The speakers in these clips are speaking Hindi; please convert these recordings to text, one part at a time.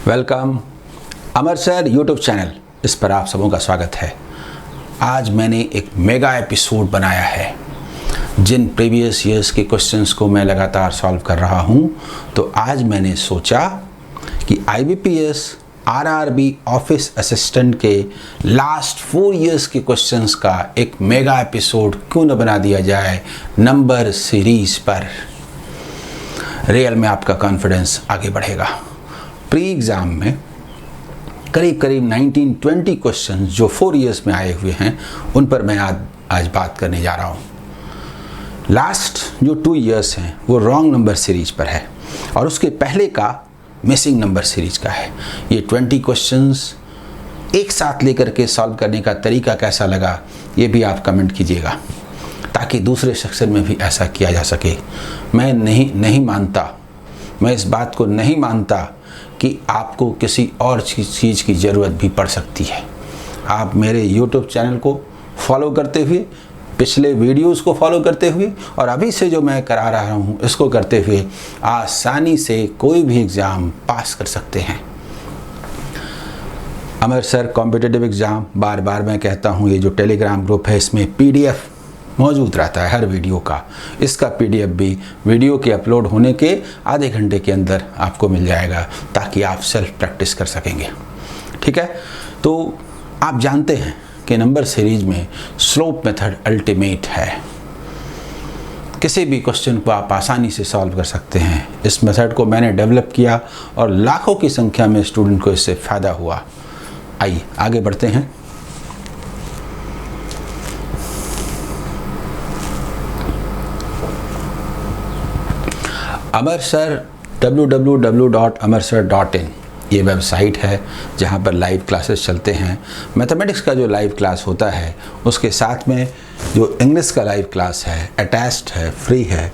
वेलकम अमर सर यूट्यूब चैनल, इस पर आप सबों का स्वागत है। आज मैंने एक मेगा एपिसोड बनाया है। जिन प्रीवियस ईयर्स के क्वेश्चंस को मैं लगातार सॉल्व कर रहा हूं, तो आज मैंने सोचा कि IBPS RRB ऑफिस असिस्टेंट के लास्ट 4 इयर्स के क्वेश्चंस का एक मेगा एपिसोड क्यों न बना दिया जाए नंबर सीरीज पर। रियल में आपका कॉन्फिडेंस आगे बढ़ेगा। प्री एग्ज़ाम में करीब 19-20 क्वेश्चन जो 4 इयर्स में आए हुए हैं, उन पर मैं आज बात करने जा रहा हूँ। लास्ट जो 2 इयर्स हैं वो रॉन्ग नंबर सीरीज पर है और उसके पहले का मिसिंग नंबर सीरीज का है। ये 20 क्वेश्चंस एक साथ लेकर के सॉल्व करने का तरीका कैसा लगा, ये भी आप कमेंट कीजिएगा ताकि दूसरे सेक्शन में भी ऐसा किया जा सके। मैं नहीं मानता, मैं इस बात को नहीं मानता कि आपको किसी और चीज़ की ज़रूरत भी पड़ सकती है। आप मेरे YouTube चैनल को फॉलो करते हुए, पिछले वीडियोस को फॉलो करते हुए और अभी से जो मैं करा रहा हूँ इसको करते हुए आसानी से कोई भी एग्ज़ाम पास कर सकते हैं। अमर सर कॉम्पिटिटिव एग्ज़ाम, बार बार मैं कहता हूँ, ये जो टेलीग्राम ग्रुप है इसमें PDF मौजूद रहता है हर वीडियो का। इसका PDF भी वीडियो के अपलोड होने के आधे घंटे के अंदर आपको मिल जाएगा ताकि आप सेल्फ प्रैक्टिस कर सकेंगे। ठीक है, तो आप जानते हैं कि नंबर सीरीज में स्लोप मेथड अल्टीमेट है। किसी भी क्वेश्चन को आप आसानी से सॉल्व कर सकते हैं। इस मेथड को मैंने डेवलप किया और लाखों की संख्या में स्टूडेंट को इससे फ़ायदा हुआ। आइए आगे बढ़ते हैं। अमर सर www.amarsir.in ये वेबसाइट है जहाँ पर लाइव क्लासेस चलते हैं। मैथमेटिक्स का जो लाइव क्लास होता है उसके साथ में जो इंग्लिश का लाइव क्लास है अटैच्ड है, फ्री है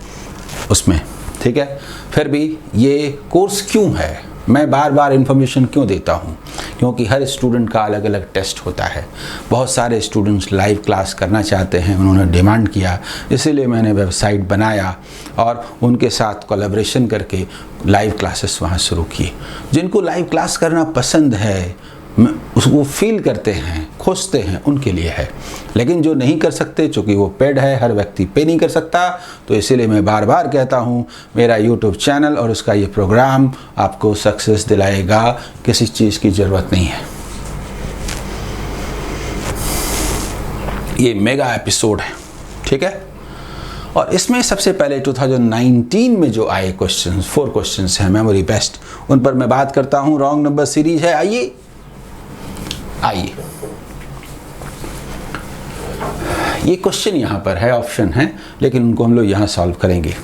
उसमें। ठीक है, फिर भी ये कोर्स क्यों है, मैं बार बार इन्फॉर्मेशन क्यों देता हूँ, क्योंकि हर स्टूडेंट का अलग अलग टेस्ट होता है। बहुत सारे स्टूडेंट्स लाइव क्लास करना चाहते हैं, उन्होंने डिमांड किया, इसीलिए मैंने वेबसाइट बनाया और उनके साथ कोलैबोरेशन करके लाइव क्लासेस वहाँ शुरू किए। जिनको लाइव क्लास करना पसंद है, उसको फील करते हैं, खोजते हैं, उनके लिए है। लेकिन जो नहीं कर सकते, चूँकि वो पेड है, हर व्यक्ति पे नहीं कर सकता, तो इसीलिए मैं बार बार कहता हूँ मेरा YouTube चैनल और उसका ये प्रोग्राम आपको सक्सेस दिलाएगा। किसी चीज़ की ज़रूरत नहीं है। ये मेगा एपिसोड है, ठीक है। और इसमें सबसे पहले 2019 में जो आए क्वेश्चंस, 4 क्वेश्चंस हैं मेमोरी बेस्ट, उन पर मैं बात करता हूँ। रॉन्ग नंबर सीरीज है। आइए ये क्वेश्चन यहाँ पर है, ऑप्शन है, लेकिन उनको हम लोग यहाँ सॉल्व करेंगे।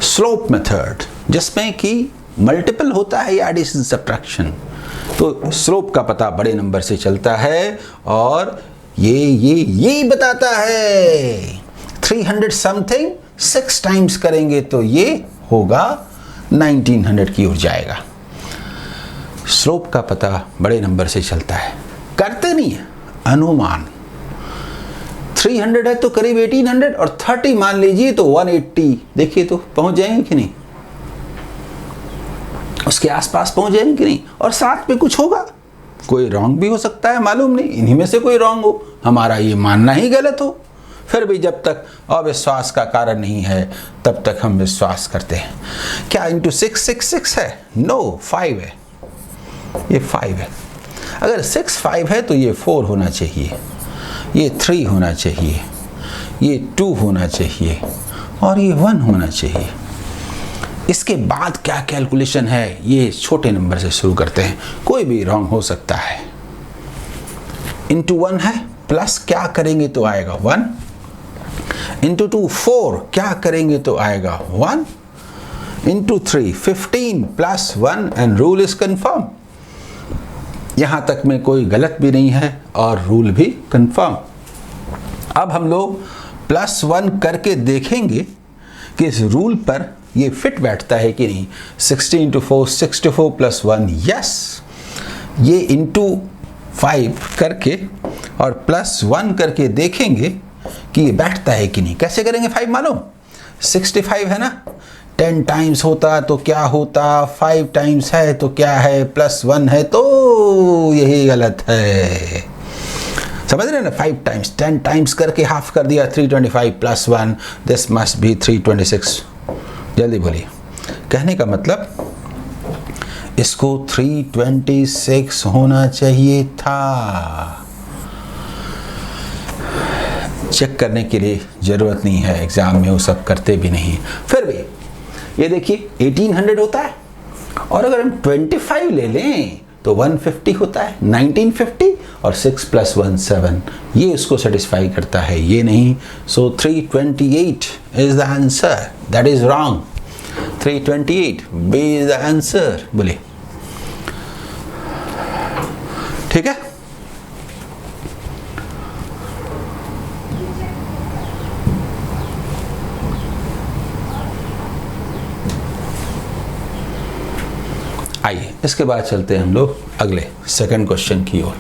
स्लोप मेथड, जिसमें कि मल्टीपल होता है या एडिशन सब्ट्रैक्शन, तो स्लोप का पता बड़े नंबर से चलता है और ये बताता है 300 समथिंग 6 टाइम्स करेंगे तो ये होगा 1900 की ओर जाएगा। स्लोप का पता बड़े नंबर से चलता है, करते नहीं है, अनुमान। 300 है तो करीब 1800 और 30 मान लीजिए तो 180। देखिए तो पहुंच जाएंगे कि नहीं, उसके आसपास पहुंच जाएंगे कि नहीं। और साथ में कुछ होगा, कोई रॉन्ग भी हो सकता है, मालूम नहीं, इन्हीं में से कोई रॉन्ग हो, हमारा ये मानना ही गलत हो। फिर भी जब तक अविश्वास का कारण नहीं है तब तक हम विश्वास करते हैं। क्या इंटू 6 है? नो, 5 है। ये 5 है। अगर 6 5 है तो ये 4 होना चाहिए, ये 3 होना चाहिए, ये 2 होना चाहिए और ये 1 होना चाहिए। इसके बाद क्या कैलकुलेशन है, ये छोटे नंबर से शुरू करते हैं, कोई भी रॉन्ग हो सकता है। इंटू 1 है, प्लस क्या करेंगे तो आएगा 1। इंटू 2 4, क्या करेंगे तो आएगा 1। Into 3 15 plus 1 and rule is confirm. यहाँ तक में कोई गलत भी नहीं है और रूल भी कंफर्म। अब हम लोग +1 करके देखेंगे कि इस रूल पर ये फिट बैठता है कि नहीं। 16 × 4 64 + 1, यस। ये इंटू 5 करके और +1 करके देखेंगे कि ये बैठता है कि नहीं। कैसे करेंगे? 5 मालूम, 65 है ना, 10 टाइम्स होता तो क्या होता, 5 टाइम्स है तो क्या है, +1 है तो यही गलत है। समझ रहे हैं ना, 5 टाइम्स 10 टाइम्स करके हाफ कर दिया 325 +1, दिस मस्ट बी 326। जल्दी बोलिए। कहने का मतलब इसको 326 होना चाहिए था। चेक करने के लिए ज़रूरत नहीं है, एग्ज़ाम में वो सब करते भी नहीं। फिर भी ये देखिए 1800 होता है, और अगर हम 25 ले लें तो 150 होता है, 1950, और 6 + 1 7, ये उसको सेटिस्फाई करता है, ये नहीं। So 328 is the answer, that is wrong. 328 B is the answer. बोलिए ठीक है। आइए इसके बाद चलते हैं हम लोग अगले सेकंड क्वेश्चन की ओर।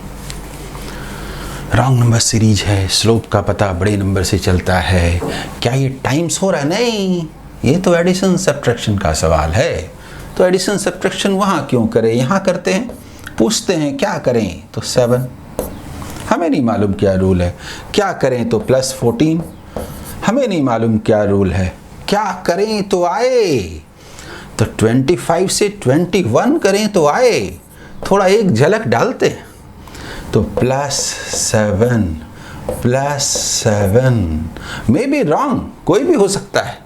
रॉन्ग नंबर सीरीज है, स्लोप का पता बड़े नंबर से चलता है। क्या ये टाइम्स हो रहा है? नहीं, ये तो एडिशन सब्ट्रैक्शन का सवाल है। तो एडिशन सब्ट्रैक्शन वहाँ क्यों करें, यहाँ करते हैं। पूछते हैं क्या करें तो 7, हमें नहीं मालूम क्या रूल है। क्या करें तो +14, हमें नहीं मालूम क्या रूल है। क्या करें तो आए, तो 25 से 21 करें तो आए। थोड़ा एक झलक डालते हैं तो +7 मे बी रॉन्ग, कोई भी हो सकता है,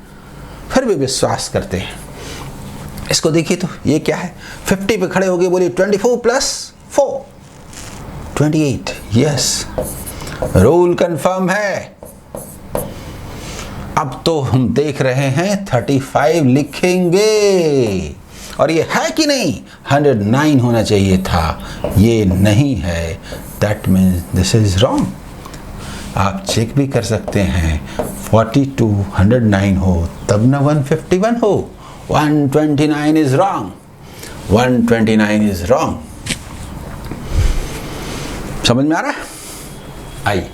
फिर भी विश्वास करते हैं। इसको देखिए तो ये क्या है, 50 पे खड़े हो गए, बोलिए 24 + 4 28। यस, रूल कंफर्म है। अब तो हम देख रहे हैं 35 लिखेंगे, और ये है कि नहीं, 109 होना चाहिए था, ये नहीं है, that means this is wrong. आप चेक भी कर सकते हैं, 42 109 हो तब ना 151 हो। 129 इज रॉन्ग, 129 इज रॉन्ग। समझ में आ रहा है? आइए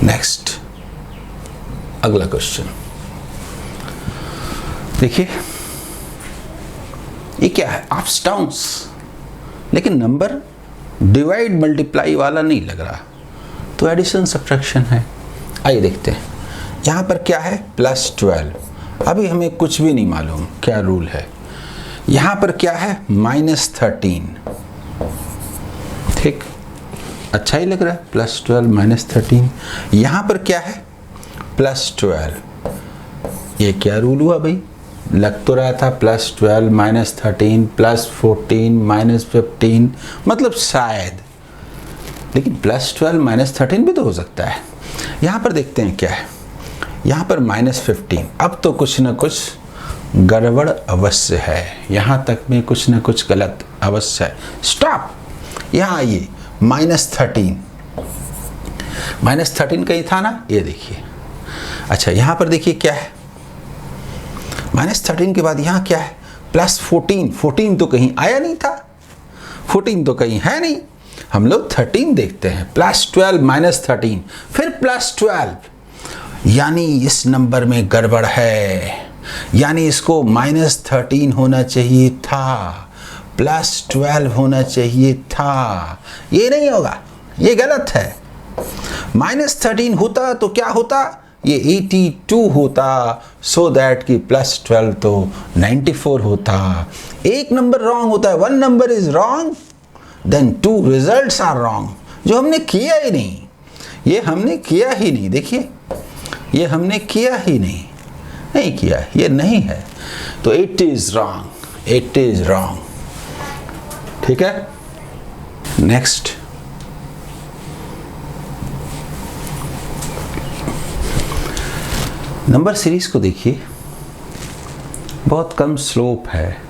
नेक्स्ट, अगला क्वेश्चन देखिए। ये क्या है, अप्स डाउन्स, लेकिन नंबर डिवाइड मल्टीप्लाई वाला नहीं लग रहा, तो एडिशन सब्ट्रैक्शन है। आइए देखते हैं, यहाँ पर क्या है, +12। अभी हमें कुछ भी नहीं मालूम क्या रूल है। यहाँ पर क्या है, -13। ठीक, अच्छा ही लग रहा है, +12 -13। यहाँ पर क्या है, +12। ये क्या रूल हुआ भाई, लग तो रहा था +12 -13 +14 -15, मतलब शायद, लेकिन +12 -13 भी तो हो सकता है। यहाँ पर देखते हैं क्या है, यहाँ पर -15। अब तो कुछ ना कुछ गड़बड़ अवश्य है, यहाँ तक में कुछ ना कुछ गलत अवश्य है। स्टॉप, यहाँ आइए, -13 कहीं था ना, ये देखिए। अच्छा यहाँ पर देखिए क्या है, -13 के बाद यहाँ क्या है, +14। 14 तो कहीं आया नहीं था, 14 तो कहीं है नहीं। हम लोग 13 देखते हैं, +12 -13 फिर +12, यानी इस नंबर में गड़बड़ है, यानी इसको -13 होना चाहिए था, +12 होना चाहिए था। ये नहीं होगा, ये गलत है। -13 होता तो क्या होता, ये 82 होता, सो दैट कि +12 तो 94 होता। एक नंबर रॉन्ग होता है, 1 number is wrong, then 2 results are wrong, जो हमने किया ही नहीं, ये हमने किया ही नहीं। देखिए, ये हमने किया ही नहीं किया, ये नहीं है, तो 8 इज रॉन्ग, 8 इज रॉन्ग। ठीक है, नेक्स्ट, नंबर सीरीज को देखिए, बहुत कम स्लोप है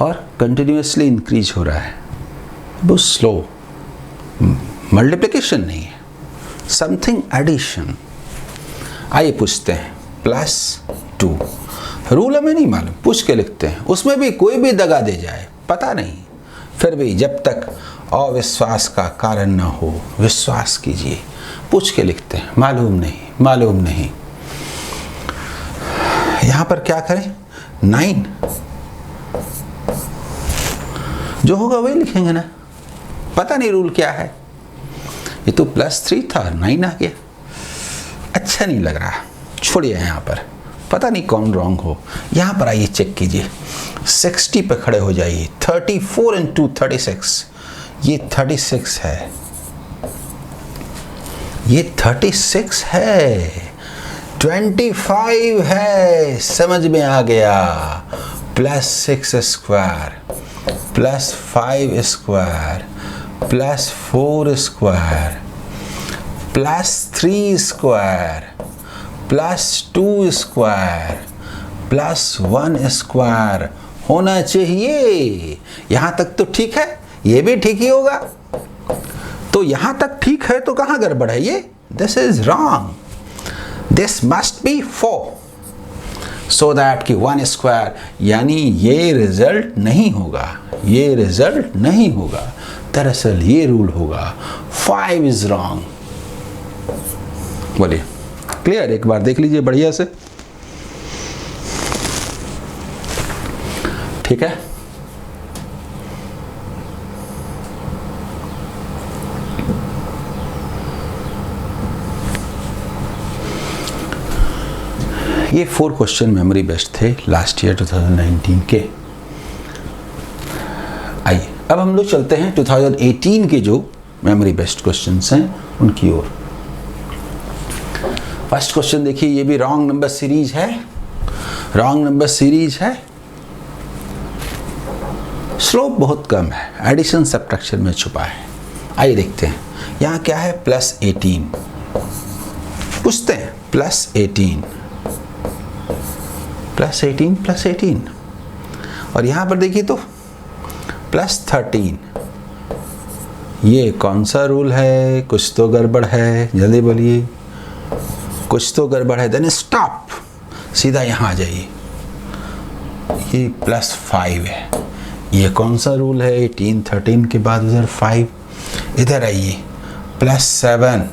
और कंटिन्यूसली इंक्रीज हो रहा है, बहुत स्लो, मल्टीप्लिकेशन नहीं है, समथिंग एडिशन। आइए पूछते हैं, +2। रूल हमें नहीं मालूम, पूछ के लिखते हैं, उसमें भी कोई भी दगा दे जाए, पता नहीं, फिर भी जब तक अविश्वास का कारण न हो, विश्वास कीजिए। पूछ के लिखते हैं, मालूम नहीं, मालूम नहीं। यहां पर क्या करें, 9 जो होगा वही लिखेंगे ना, पता नहीं रूल क्या है। ये तो +3 था, 9 आ गया, अच्छा नहीं लग रहा, छोड़िए। यहाँ पर पता नहीं कौन रॉन्ग हो। यहाँ पर आइए चेक कीजिए, 60 पे खड़े हो जाइए। 34 × 36, ये 36 है, ये 36 है, 25 है, समझ में आ गया। +6 square +5 square +4 square +3 square +2 square +1 square होना चाहिए। यहां तक तो ठीक है, ये भी ठीक ही होगा। तो यहां तक ठीक है, तो कहां गड़बड़ है ये? This is wrong, this must be 4 so that कि 1 स्क्वायर, यानी ये रिजल्ट नहीं होगा, ये रिजल्ट नहीं होगा। दरअसल ये रूल होगा, 5 इज रॉन्ग। बोलिए, क्लियर? एक बार देख लीजिए बढ़िया से, ठीक है। ये 4 क्वेश्चन मेमोरी बेस्ड थे लास्ट ईयर 2019 के। आइए अब हम लोग चलते हैं 2018 के जो मेमोरी बेस्ड क्वेश्चंस हैं उनकी ओर। फर्स्ट क्वेश्चन देखिए, ये भी रॉन्ग नंबर सीरीज है, रॉन्ग नंबर सीरीज है, स्लोप बहुत कम है, एडिशन सब्ट्रैक्शन में छुपा है। आइए देखते हैं, यहाँ क्या है, +18 पूछते हैं, +18 +18 और यहाँ पर देखिए तो +13। ये कौन सा रूल है? कुछ तो गड़बड़ है, जल्दी बोलिए, कुछ तो गड़बड़ है। देन स्टॉप, सीधा यहाँ आ जाइए, ये +5 है। ये कौन सा रूल है? 18 13 के बाद उधर 5, इधर आइए, +7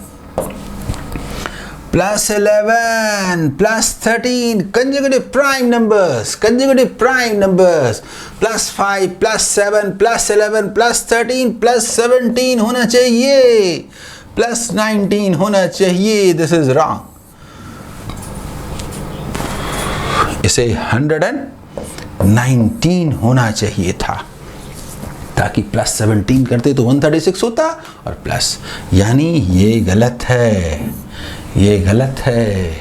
+11 +13 conjugative prime numbers, conjugative prime numbers, +5 +7 +11 +13 +17 होना चाहिए, +19 होना चाहिए। This is wrong. इसे 119 होना चाहिए था, ताकि +17 करते तो 136 होता और प्लस, यानी ये गलत है, ये गलत है।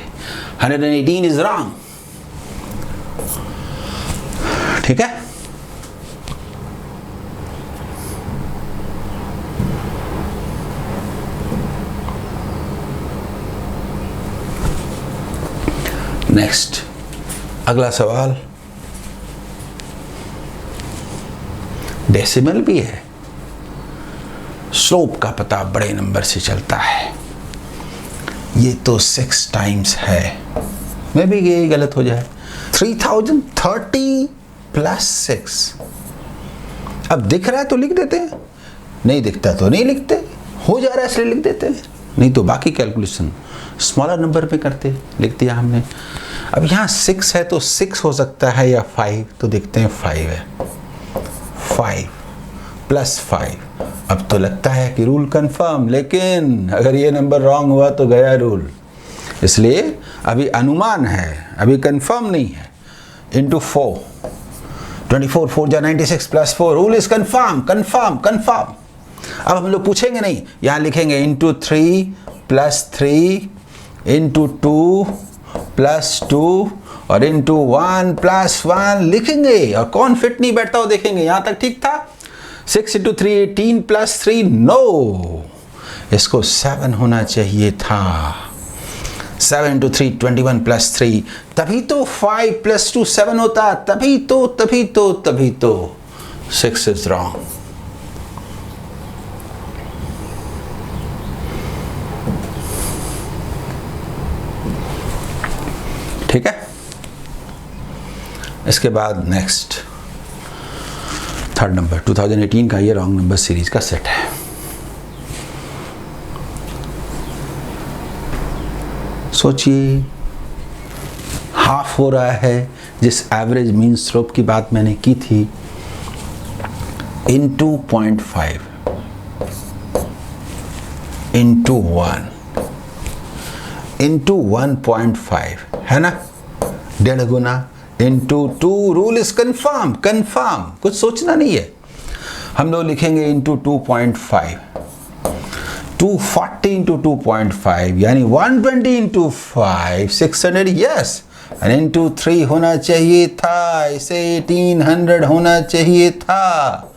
118 इज रॉन्ग, ठीक है। नेक्स्ट, अगला सवाल डेसिमल भी है, स्लोप का पता बड़े नंबर से चलता है। ये तो 6 टाइम्स है, मैं भी ये गलत हो जाए। 3030 + 6, अब दिख रहा है तो लिख देते हैं, नहीं दिखता तो नहीं लिखते, हो जा रहा है इसलिए लिख देते हैं, नहीं तो बाकी कैलकुलेशन स्मॉलर नंबर पे करते, लिख दिया हमने। अब यहाँ 6 है तो 6 हो सकता है या 5, तो देखते हैं 5 है, 5 + 5। अब तो लगता है कि रूल कंफर्म, लेकिन अगर ये नंबर रॉन्ग हुआ तो गया रूल, इसलिए अभी अनुमान है, अभी कंफर्म नहीं है। × 4, 24 4 × 96 +4, rule is confirm, confirm, confirm. अब हम लोग पूछेंगे नहीं, यहाँ लिखेंगे × 3 + 3 × 2 + 2 और × 1 + 1 लिखेंगे, और कौन फिट नहीं बैठता वो देखेंगे। यहाँ तक ठीक था। 6 × 3 18 + 3, नो, इसको 7 होना चाहिए था। 7 × 3 21 + 3, तभी तो 5 + 2 7 होता, तभी तो 6 इज रॉन्ग। ठीक है। इसके बाद नेक्स्ट थर्ड नंबर 2018 का ये रॉन्ग नंबर सीरीज का सेट है। सोचिए, हाफ हो रहा है जिस एवरेज मीन स्लोप की बात मैंने की थी, इंटू 0.5 इंटू 1 इंटू 1.5 है ना, 1.5 गुना इंटू 2। रूल इज कंफर्म, कुछ सोचना नहीं है। हम लोग लिखेंगे इंटू 2.5, 240 इंटू 2.5 यानी 120 इंटू 5, 600, यस। एंड इंटू 3 होना चाहिए था, इसे 1800 होना चाहिए था।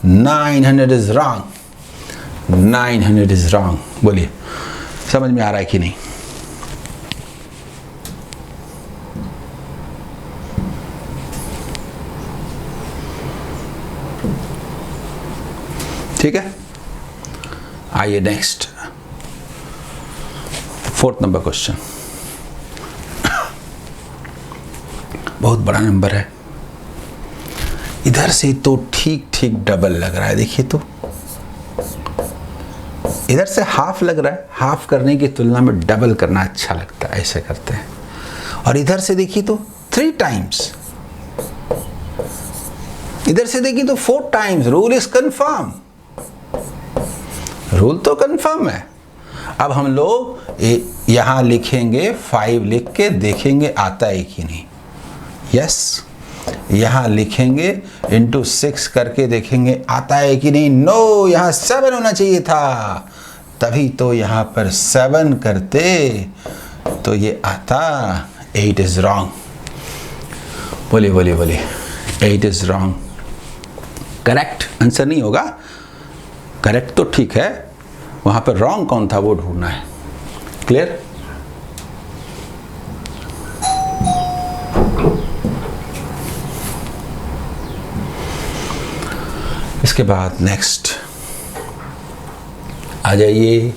900 इज रॉन्ग, 900 इज रॉन्ग। बोलिए, समझ में आ रहा है कि नहीं? ठीक है, आइए नेक्स्ट, 4th नंबर क्वेश्चन। बहुत बड़ा नंबर है, इधर से तो ठीक ठीक डबल लग रहा है। देखिए तो इधर से हाफ लग रहा है, हाफ करने की तुलना में डबल करना अच्छा लगता है, ऐसे करते हैं। और इधर से देखिए तो 3 टाइम्स, इधर से देखिए तो 4 times. Rule is confirm, rule तो कंफर्म है। अब हम लोग यहां लिखेंगे 5 लिख के देखेंगे आता है कि नहीं। यस, यहां लिखेंगे इंटू 6 करके देखेंगे आता है कि नहीं। नो, यहां 7 होना चाहिए था, तभी तो यहां पर 7 करते तो ये आता। 8 इज रॉन्ग। बोलिए बोलिए बोलिए, 8 इज रॉन्ग। करेक्ट आंसर नहीं होगा, करेक्ट तो ठीक है, वहां पर रॉन्ग कौन था वो ढूंढना है। क्लियर? इसके बाद नेक्स्ट आ जाइए,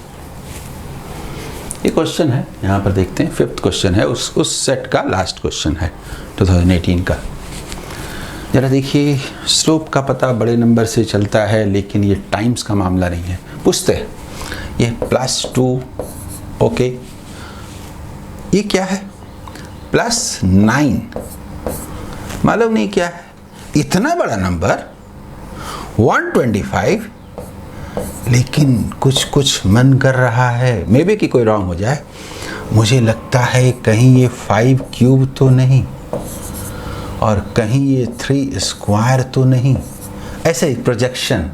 ये क्वेश्चन है यहाँ पर देखते हैं, 5th क्वेश्चन है, उस सेट का लास्ट क्वेश्चन है 2018 का। जरा देखिए, स्लोप का पता बड़े नंबर से चलता है, लेकिन ये टाइम्स का मामला नहीं है। पूछते हैं ये +2, ओके, ये क्या है? +9, मालूम नहीं क्या है। इतना बड़ा नंबर 125, लेकिन कुछ मन कर रहा है, मे बी कि कोई रॉन्ग हो जाए। मुझे लगता है कहीं ये 5 क्यूब तो नहीं, और कहीं ये 3 स्क्वायर तो नहीं। ऐसे प्रोजेक्शन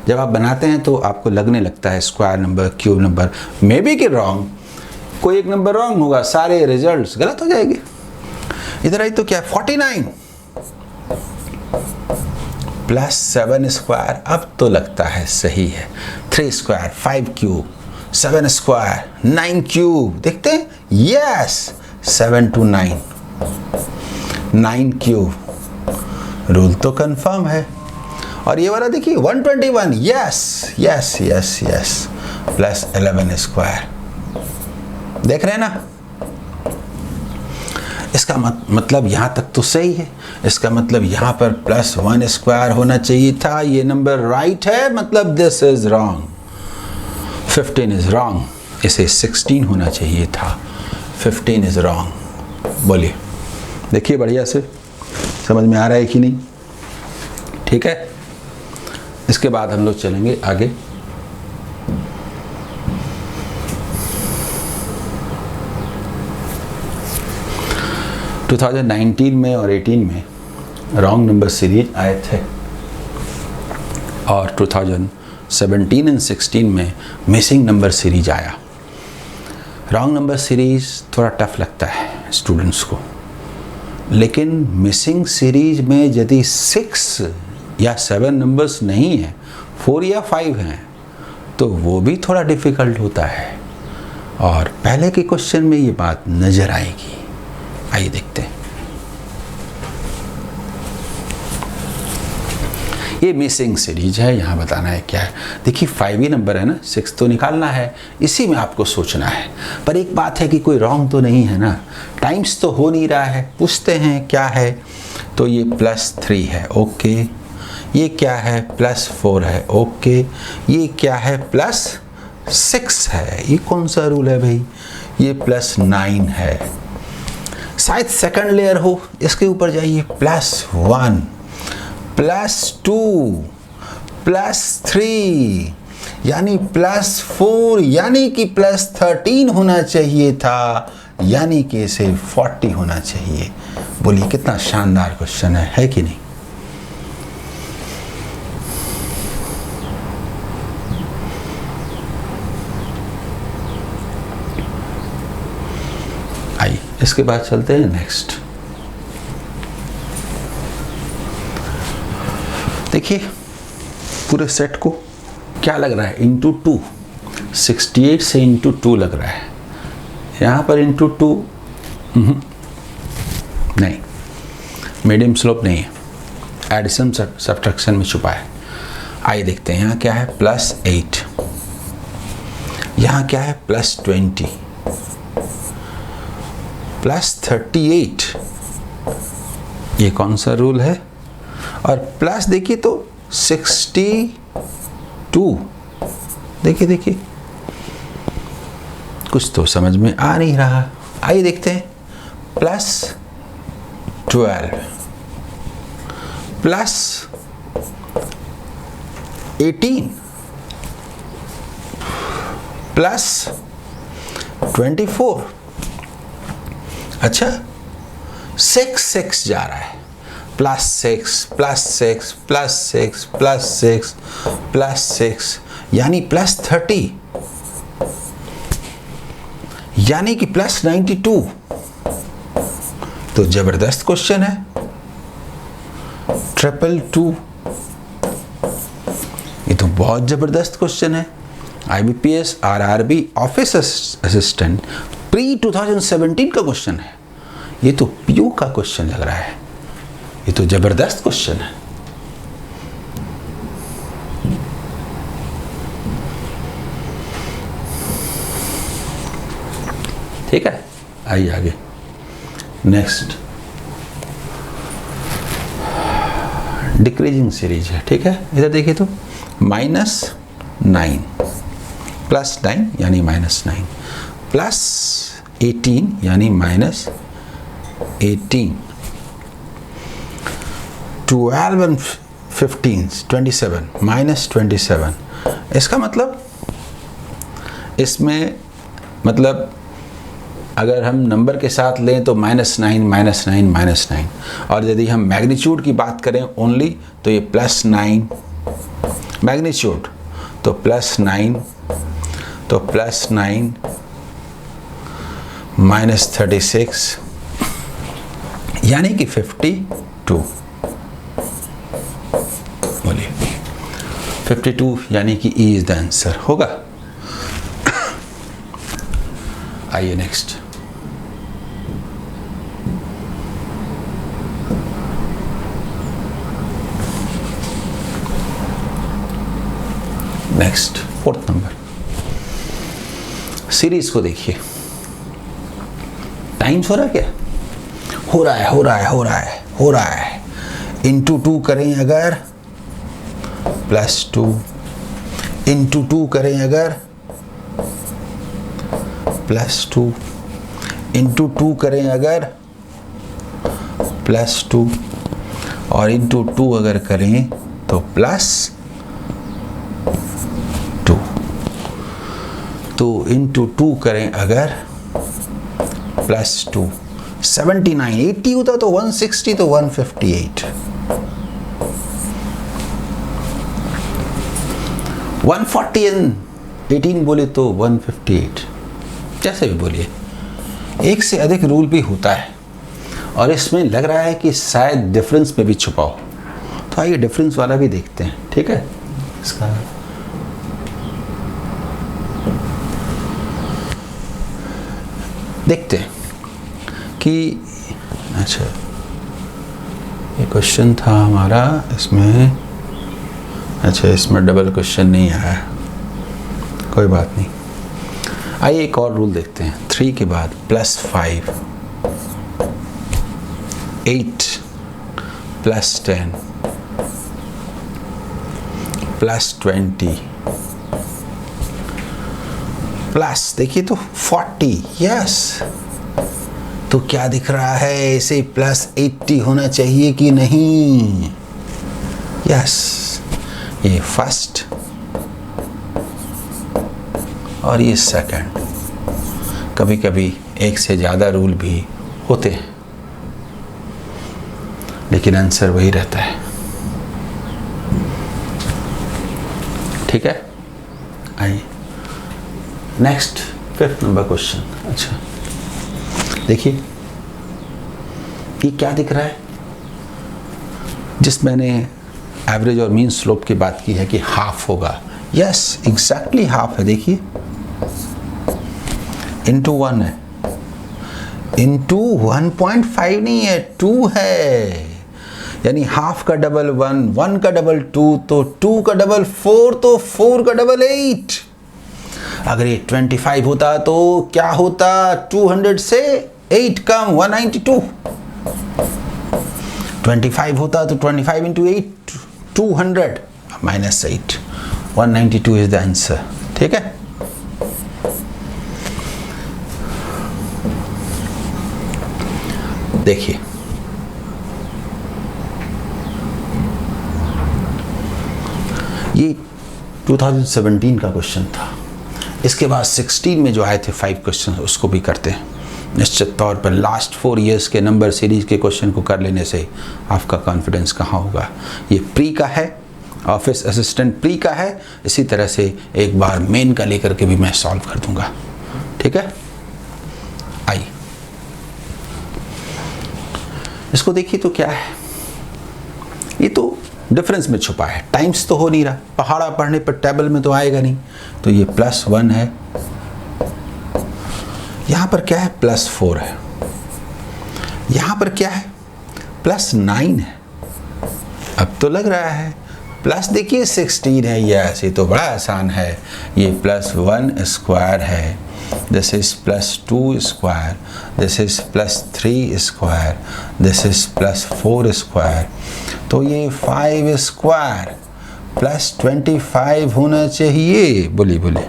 जब आप बनाते हैं तो आपको लगने लगता है square number, cube number, may be कि रॉन्ग, कोई एक नंबर रॉन्ग होगा, सारे रिजल्ट्स गलत हो जाएंगे। इधर आई तो क्या, 49 +7 स्क्वायर, अब तो लगता है सही है। 3 स्क्वायर, 5 क्यूब, 7 स्क्वायर, 9 क्यूब, देखते हैं, यस, 7 to 9, 9 क्यूब। रूल तो कंफर्म है। और ये वाला देखिए 121, yes yes yes yes, +11 square, देख रहे हैं ना। इसका मतलब यहाँ तक तो सही है, इसका मतलब यहाँ पर +1 स्क्वायर होना चाहिए था। ये नंबर राइट है, मतलब this is wrong. 15 is wrong, इसे 16 होना चाहिए था। 15 इज रॉन्ग। बोलिए, देखिए बढ़िया से समझ में आ रहा है कि नहीं? ठीक है, इसके बाद हम लोग चलेंगे आगे। टू 2019 में और 18 में रॉन्ग नंबर सीरीज आए थे, और 2017 एंड 16 में मिसिंग नंबर सीरीज आया। रॉन्ग नंबर सीरीज थोड़ा टफ लगता है स्टूडेंट्स को, लेकिन मिसिंग सीरीज में यदि 6 या 7 नंबर्स नहीं है, 4 या 5 हैं, तो वो भी थोड़ा डिफ़िकल्ट होता है। और पहले के क्वेश्चन में ये बात नज़र आएगी। आइए देखते हैं। ये मिसिंग सीरीज है, यहाँ बताना है क्या है। देखिए 5 ही नंबर है ना, 6 तो निकालना है, इसी में आपको सोचना है। पर एक बात है कि कोई रॉन्ग तो नहीं है ना, टाइम्स तो हो नहीं रहा है। पूछते हैं क्या है, तो ये +3 है, ओके। ये क्या है, +4 है, ओके। ये क्या है, +6 है। ये कौन सा रूल है भाई, ये +9 है। शायद सेकंड लेयर हो, इसके ऊपर जाइए, +1, +2, +3, यानी +4, यानी कि +13 होना चाहिए था, यानी कि इसे 40 होना चाहिए। बोलिए कितना शानदार क्वेश्चन है कि नहीं। आइए इसके बाद चलते हैं नेक्स्ट। देखिए पूरे सेट को क्या लग रहा है, इंटू 2, 68 से इंटू 2 लग रहा है। यहाँ पर इंटू 2 नहीं, मीडियम स्लोप नहीं है, एडिशन सब्ट्रैक्शन में छुपा है। आइए देखते हैं यहाँ क्या है, +8, यहाँ क्या है, +20, +38, ये कौन सा रूल है। और प्लस देखिए तो 62, देखिए कुछ तो समझ में आ नहीं रहा। आइए देखते हैं, +12, +18, +24, अच्छा 6 जा रहा है, +6, +6, +6, +6, +6, यानी +30, यानी कि +92। तो जबरदस्त क्वेश्चन है, 222, ये तो बहुत जबरदस्त क्वेश्चन है। IBPS RRB office assistant pre 2017 का क्वेश्चन है। ये तो PO का क्वेश्चन लग रहा है, ये तो जबरदस्त क्वेश्चन है। ठीक है, आइए आगे नेक्स्ट। डिक्रीजिंग सीरीज है, ठीक है। इधर देखिए तो -9, +9 यानी -9, +18 यानी -18, 12 and 15, 27, -27। इसका मतलब, इसमें मतलब अगर हम नंबर के साथ लें तो -9, -9, -9, और यदि हम मैग्नीट्यूड की बात करें ओनली तो ये +9 मैग्नीट्यूड, तो +9, तो +9 -36 यानी कि 52। बोलिए 52 यानी कि E इज द आंसर होगा। आइए next. Next 4th number, series को देखिए। टाइम्स हो रहा है क्या, हो रहा है। इंटू 2 करें अगर, +2, इंटू 2 करें अगर, +2, इंटू 2 करें अगर, +2, और इंटू 2 अगर करें तो +2, तो इंटू 2 करें अगर, +2, 79, 80 होता तो 160, तो 158, 140 एंड 18 बोले तो 158, जैसे भी बोलिए। एक से अधिक रूल भी होता है और इसमें लग रहा है कि शायद डिफरेंस में भी छुपा हो, तो आइए डिफरेंस वाला भी देखते हैं। ठीक है, इसका देखते हैं कि अच्छा ये क्वेश्चन था हमारा, इसमें अच्छा इसमें डबल क्वेश्चन नहीं आया, कोई बात नहीं। आइए एक और रूल देखते हैं। 3 के बाद +5, 8 +10, प्लस 20 प्लस देखिए तो 40, यस। तो क्या दिख रहा है, इसे प्लस 80 होना चाहिए कि नहीं? यस, ये फर्स्ट और ये सेकंड। कभी कभी एक से ज़्यादा रूल भी होते हैं, लेकिन आंसर वही रहता है। ठीक है, आइए नेक्स्ट 5th नंबर क्वेश्चन। अच्छा देखिए, ये क्या दिख रहा है? जिस मैंने एवरेज और मीन स्लोप की बात की है कि हाफ होगा, यस एग्जैक्टली हाफ है। देखिए इंटू 1 है, इंटू 1.5 नहीं है, 2 है। यानी हाफ का डबल 1, 1 का डबल 2, तो 2 का डबल 4, तो 4 का डबल 8। अगर ये 25 होता तो क्या होता? 200 से 8 कम 192। 25 होता तो 25 into 8 200 minus 8 192 is the answer. ठीक है, देखिए ये 2017 का क्वेश्चन था। इसके बाद 16 में जो आए थे 5 क्वेश्चन, उसको भी करते हैं। निश्चित तौर पर लास्ट 4 इयर्स के नंबर सीरीज के क्वेश्चन को कर लेने से आपका कॉन्फिडेंस कहाँ होगा। ये प्री का है, ऑफिस असिस्टेंट प्री का है। इसी तरह से एक बार मेन का लेकर के भी मैं सॉल्व कर दूंगा। ठीक है, आइए इसको देखिए तो क्या है। ये तो डिफरेंस में छुपा है, टाइम्स तो हो नहीं रहा। पहाड़ा पढ़ने पर टेबल में तो आएगा नहीं। तो ये +1 है, यहां पर क्या है +4 है, यहां पर क्या है +9 है। अब तो लग रहा है प्लस देखिए 16 है। यस, ये तो बड़ा आसान है। ये +1 स्क्वायर है, this is +2 square, this is +3 square, this is +4 square. तो ये 5 स्क्वायर +25 होना चाहिए। बोलिए बोलिए,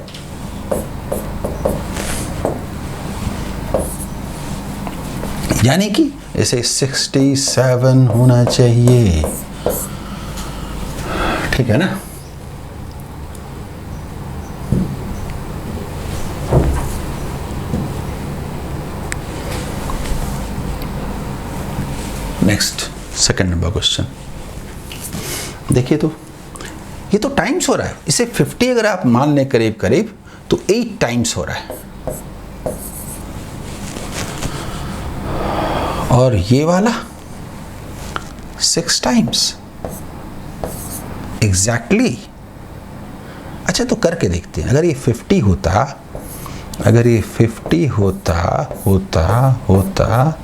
यानी कि इसे 67 होना चाहिए। ठीक है ना? नेक्स्ट 2nd नंबर क्वेश्चन देखिए तो ये तो टाइम्स हो रहा है। इसे 50 अगर आप मान लें करीब करीब, तो 8 टाइम्स हो रहा है। और ये वाला 6 टाइम्स एग्जैक्टली। अच्छा तो करके देखते हैं। अगर ये 50 होता, अगर ये 50 होता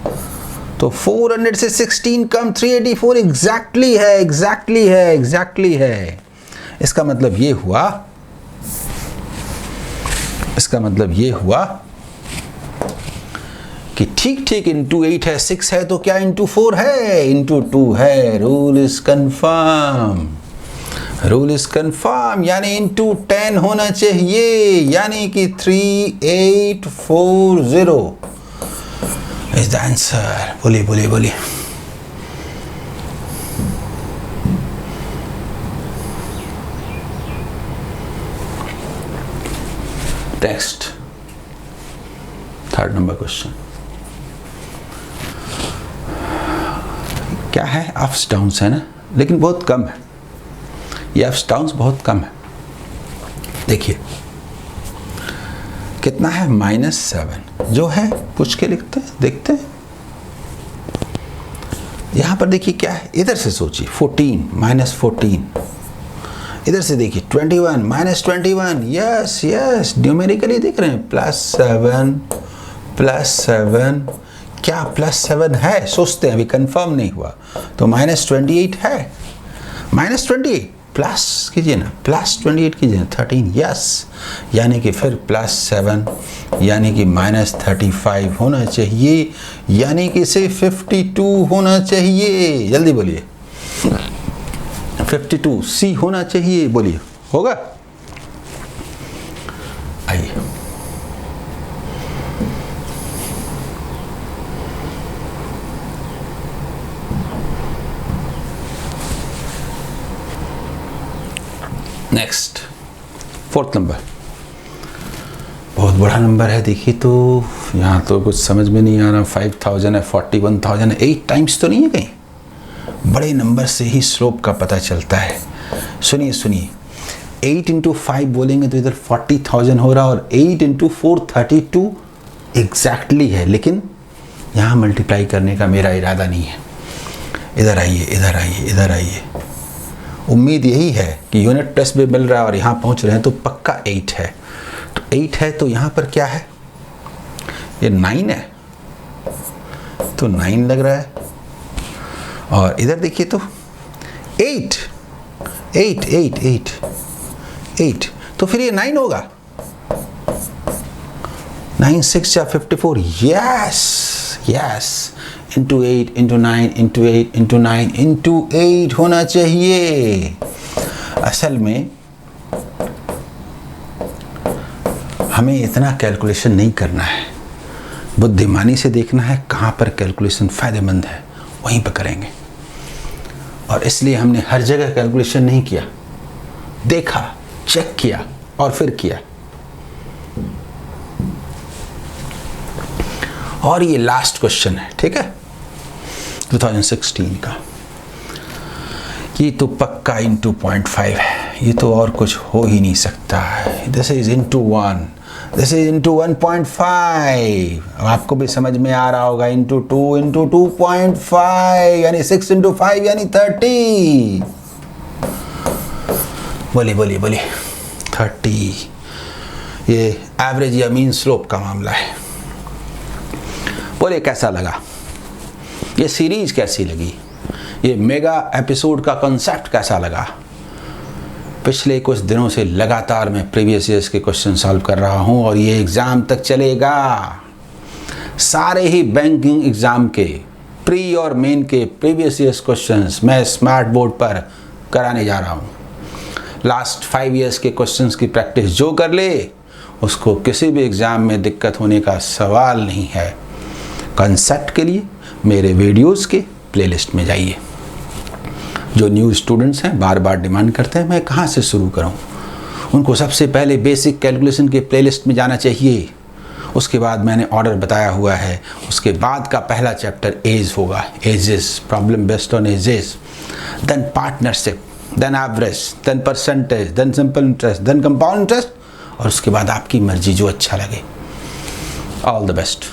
तो 400 से 16 कम 384 एग्जैक्टली है, एग्जैक्टली है। इसका मतलब ये हुआ कि ठीक इंटू 8 है, 6 है, तो क्या इंटू 4 है? इंटू 2 है। रूल इज कंफर्म, यानी इंटू 10 होना चाहिए, यानी कि 3840 इज द आंसर। बोलिए। नेक्स्ट 3rd नंबर क्वेश्चन क्या है? अप्स डाउन्स है ना, लेकिन बहुत कम है। ये अप्स डाउन्स बहुत कम है। देखिए कितना है -7, जो है पूछ के लिखते हैं, देखते हैं। यहां पर देखिए क्या है, इधर से सोचिए 14 -14, इधर से देखिए 21 -21। यस न्यूमेरिकली देख रहे हैं +7 क्या +7 है? सोचते हैं, अभी कंफर्म नहीं हुआ। तो -28 है, -28 प्लस कीजिए ना, +28 कीजिए ना, 13। यस, यानी कि फिर +7 यानी कि -35 होना चाहिए, यानी कि इसे 52 होना चाहिए। जल्दी बोलिए, 52 सी होना चाहिए, बोलिए होगा? आइए, नेक्स्ट 4th नंबर, बहुत बड़ा नंबर है। देखिए तो यहाँ तो कुछ समझ में नहीं आ रहा। 5000 है, 41,000 है, 8 टाइम्स तो नहीं है कहीं? बड़े नंबर से ही स्लोप का पता चलता है। सुनिए सुनिए, 8 इंटू 5 बोलेंगे तो इधर 40,000 हो रहा, और 8 इंटू 4 32 एग्जैक्टली है, लेकिन यहाँ मल्टीप्लाई करने का मेरा इरादा नहीं है। इधर आइए, इधर आइए, इधर आइए। उम्मीद यही है कि यूनिट टेस्ट में मिल रहा है और यहाँ पहुँच रहे हैं तो पक्का 8 है। तो 8 है तो यहाँ पर क्या है? ये 9 है, तो 9 लग रहा है। और इधर देखिए तो 8 8 8 8 8, तो फिर ये 9 होगा। 9 6 या 54, yes yes, into 8 into 9 into 8 into 9 into 8 होना चाहिए। असल में हमें इतना कैलकुलेशन नहीं करना है, बुद्धिमानी से देखना है कहाँ पर कैलकुलेशन फ़ायदेमंद है, वहीं पर करेंगे। और इसलिए हमने हर जगह कैलकुलेशन नहीं किया, देखा, चेक किया और फिर किया। और ये लास्ट क्वेश्चन है, ठीक है, 2016 का। ये तो पक्का इंटू 0.5 है, ये तो और कुछ हो ही नहीं सकता है। This is into 1, this is into 1.5। आपको भी समझ में आ रहा होगा, इंटू 2 इंटू 2.5 यानी 6 इंटू 5 यानी 30। बोलिए बोलिए बोलिए, 30। ये एवरेज या मीन स्लोप का मामला है। बोले कैसा लगा, ये सीरीज कैसी लगी, ये मेगा एपिसोड का कॉन्सेप्ट कैसा लगा? पिछले कुछ दिनों से लगातार मैं प्रीवियस ईयर्स के क्वेश्चन सॉल्व कर रहा हूं और ये एग्ज़ाम तक चलेगा। सारे ही बैंकिंग एग्ज़ाम के प्री और मेन के प्रीवियस ईयर्स क्वेश्चंस मैं स्मार्ट बोर्ड पर कराने जा रहा हूं। लास्ट 5 ईयर्स के क्वेश्चंस की प्रैक्टिस जो कर ले, उसको किसी भी एग्ज़ाम में दिक्कत होने का सवाल नहीं है। कॉन्सेप्ट के लिए मेरे वीडियोस के प्लेलिस्ट में जाइए। जो न्यू स्टूडेंट्स हैं बार बार डिमांड करते हैं मैं कहाँ से शुरू करूँ, उनको सबसे पहले बेसिक कैलकुलेशन के प्लेलिस्ट में जाना चाहिए। उसके बाद मैंने ऑर्डर बताया हुआ है, उसके बाद का पहला चैप्टर एज होगा, ages, problem based on ages, then partnership, then average, then percentage, then simple interest, then compound interest, और उसके बाद आपकी मर्जी जो अच्छा लगे। All the best.